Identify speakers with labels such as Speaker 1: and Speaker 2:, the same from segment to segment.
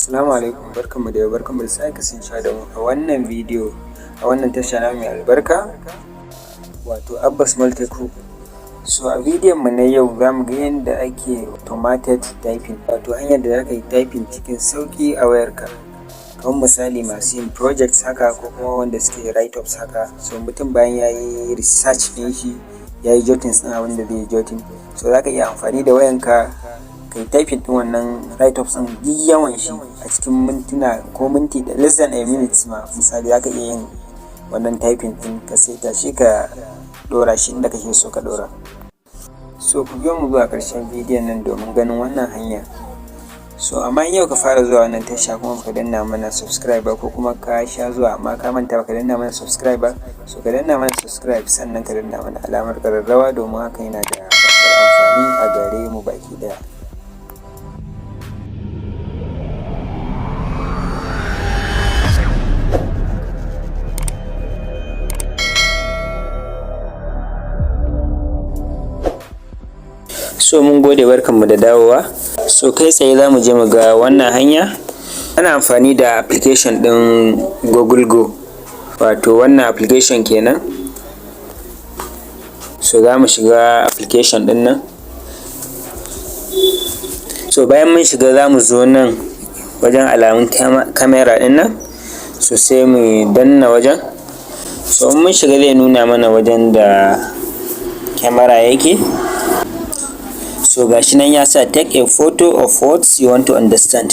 Speaker 1: Assalamu alaikum, barkanmu da sake kasancewa da mu a wannan bidiyo a wannan tasha namu mai albarka wato Abbas Multi-Coup. So a bidiyon mu na yau za mu ga yadda ake automated typing, wato hanyar da za ka yi typing cikin sauƙi a wayarka. Kamar misali masu yin projects haka ko kuma wanda suke write-ups haka. So mutum bayan ya yi research ɗin shi, ya yi jotting ɗin abin da zai yi jotting, so za ka iya amfani da wayanka kai typing ɗin wannan write-ups ɗin duk yawan shi a cikin mintuna ko minti da less than a minute ma. Misali za ka iya yin wannan typing ɗin ka saita shi ka ɗora shi inda kake so ka ɗora. So ku biyo mu zuwa ƙarshen bidiyon nan domin ganin wannan hanya. So amma yau ka fara zuwa wannan tasha kuma baka danna mana subscribe ba, ko kuma ka sha zuwa amma ka manta baka danna mana subscribe ba, so ka danna mana subscribe sannan ka danna mana alamar ƙararrawa domin hakan yana da amfani a gare mu baki ɗaya. So mun gode, barkanmu da dawowa. So kai tsaye za mu je mu ga wannan hanya. Ana amfani da application ɗin Google Go, wato wannan application kenan. So za mu shiga application ɗin nan. So bayan mun shiga za mu zo nan wajen alamun camera ɗin nan, so sai mu danna wajen. So mun shiga zai nuna mana wajen da camera yake. So gashi nan ya sa take a photo of what you want to understand.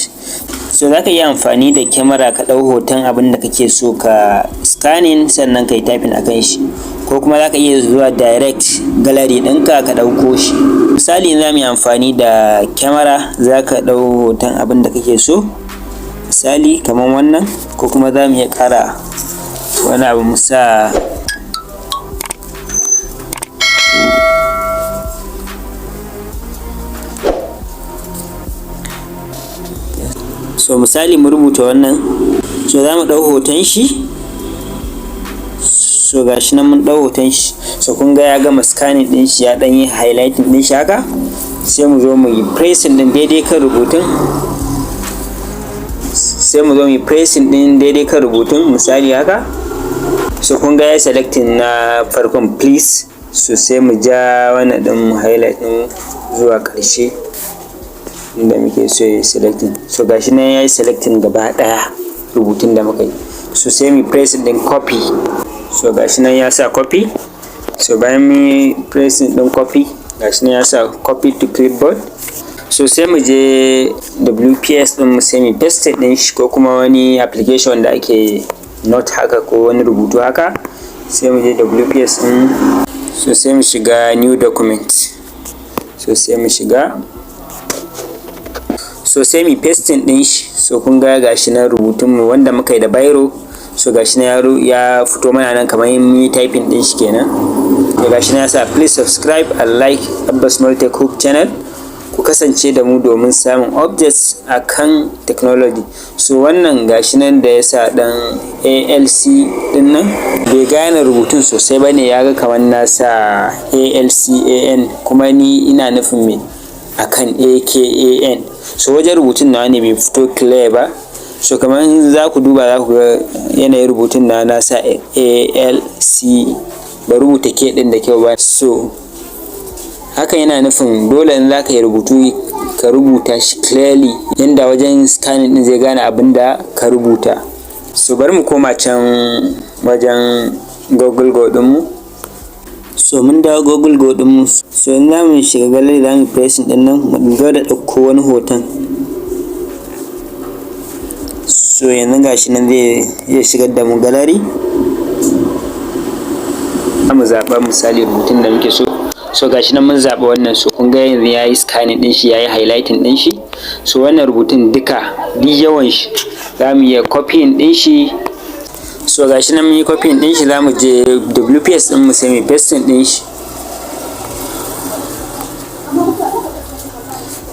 Speaker 1: So za ka iya amfani da kyamara ka ɗau hoton abin da kake so ka scanning sannan ka yi typing a kan shi, ko kuma za ka iya zuwa direct gallery ɗinka ka ɗauko shi. Misali za mu yi amfani da kyamara, za ka ɗau hoton abin da kake so, misali kamar wannan, ko kuma za mu iya ƙara wani abu mu sa so misali mu rubuta wannan. So za mu ɗau hoton shi. So gashi nan mun ɗau hoton shi. So kun ga ya gama scanning ɗin shi, ya ɗan yi highlighting ɗin shi haka. Sai mu zo mu yi pressing ɗin daidai kan rubutun. Misali haka. So kun ga ya selecting na farkon please. So sai mu ja wannan ɗin highlight ɗin zuwa ƙarshe inda muke so ya yi selecting. So gashi nan ya yi selecting gaba ɗaya rubutun da muka yi. So sai mu press ɗin copy. So gashi nan ya sa copy. So bayan mu yi pressing ɗin copy, gashi nan ya sa copy to clipboard. So sai mu je WPS ɗin mu sai mu paste ɗin shi, ko kuma wani application da ake note haka ko wani rubutu haka. Sai mu je WPS ɗin. So sai mu shiga new document. So sai mu shiga. So sai mu pasting ɗin shi. So kun ga gashi nan rubutun mu wanda muka yi da biro. So gashi nan ya fito mana nan kamar mun yi typing ɗin shi kenan. So gashi nan ya sa please subscribe and like Abbas Multi-Coup channel. Ku kasance da mu domin samun updates akan technology. So wannan gashi nan da ya sa ɗan ALC ɗin nan bai gane rubutun sosai bane, ya ga kamar na sa ALCAN kuma ni ina nufin me akan AKAN. So wajen rubutun nawa ne bai fito clear ba. So kamar za ku duba za ku ga yanayin rubutun na sa ALC ba rubuta K ɗin da kyau ba. So hakan yana nufin dole in za ka yi rubutu ka rubuta shi clearly yanda wajen scanning ɗin zai gane abin da ka rubuta. So bari mu koma can wajen Google Go ɗinmu. So mun dawo Google Go ɗinmu. So in za mu shiga gallery za mu pressing ɗin nan mu ga da ɗauko wani hoton. So yanzu gashi nan zai shigar da mu gallery. Za mu zaɓa misali rubutun da muke so. So gashi nan mun zaɓa wannan. So kun ga yanzu ya yi scanning ɗin shi, ya yi highlighting ɗin shi. So wannan rubutun duka duk yawan shi za mu iya copying ɗin shi. So gashi nan mun yi copying ɗin shi, za mu je WPS ɗin mu sai mu pasting ɗin shi.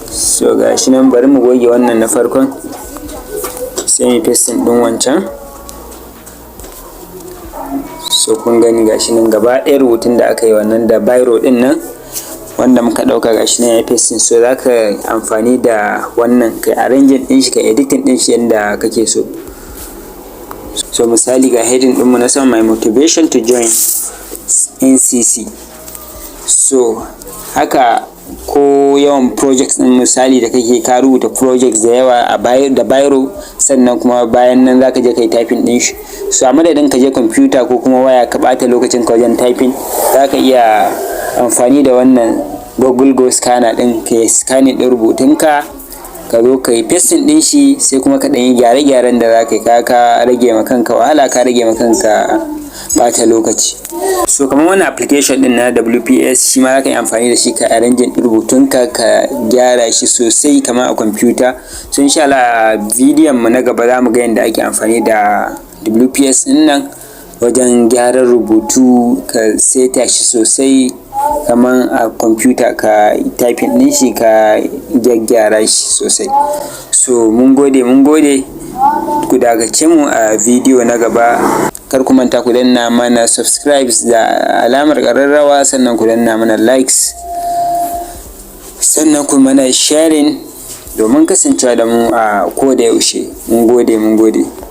Speaker 1: So gashi nan bari mu goge wannan na farkon sai mu pasting ɗin wancan. So kun gani gashi nan gaba ɗaya rubutun da aka yi wannan da biro ɗin nan wanda muka ɗauka gashi nan ya pasting. So za ka amfani da wannan kai arranging ɗin shi, ka editing ɗin shi yadda kake so. So misali ga heading ɗinmu na sama, my motivation to join NCC. So haka ko yawan projects ɗin misali da kake ka rubuta projects da yawa da biro, sannan kuma bayan nan za ka je kai typing ɗin shi. So a madadin ka je computer ko kuma waya ka ɓata lokacin ka wajen typing, za ka iya amfani da wannan Google Go Scanner ɗin, ka yi scanning ɗin rubutunka, ka zo ka yi pasting ɗin shi, sai kuma ka ɗan yi gyare-gyaren da za ka yi, ka rage ma kanka wahala, ka rage ma kanka ɓata lokaci. So kamar wannan application ɗin na WPS, shi ma za ka yi amfani da shi ka arranging ɗin rubutunka, ka gyara shi sosai kamar a computer. So insha Allah bidiyon mu na gaba za mu ga yadda ake amfani da WPS ɗin nan wajen gyaran rubutu, ka seta shi sosai kamar a computer, ka typing ɗin shi, ka gyaggyara shi sosai. So mun gode ku dakace mu a bidiyo na gaba. Kar ku manta ku danna mana subscribe da alamar ƙararrawa, sannan ku danna mana likes, sannan ku mana sharing domin kasancewa da mu a koda yaushe. Mun gode.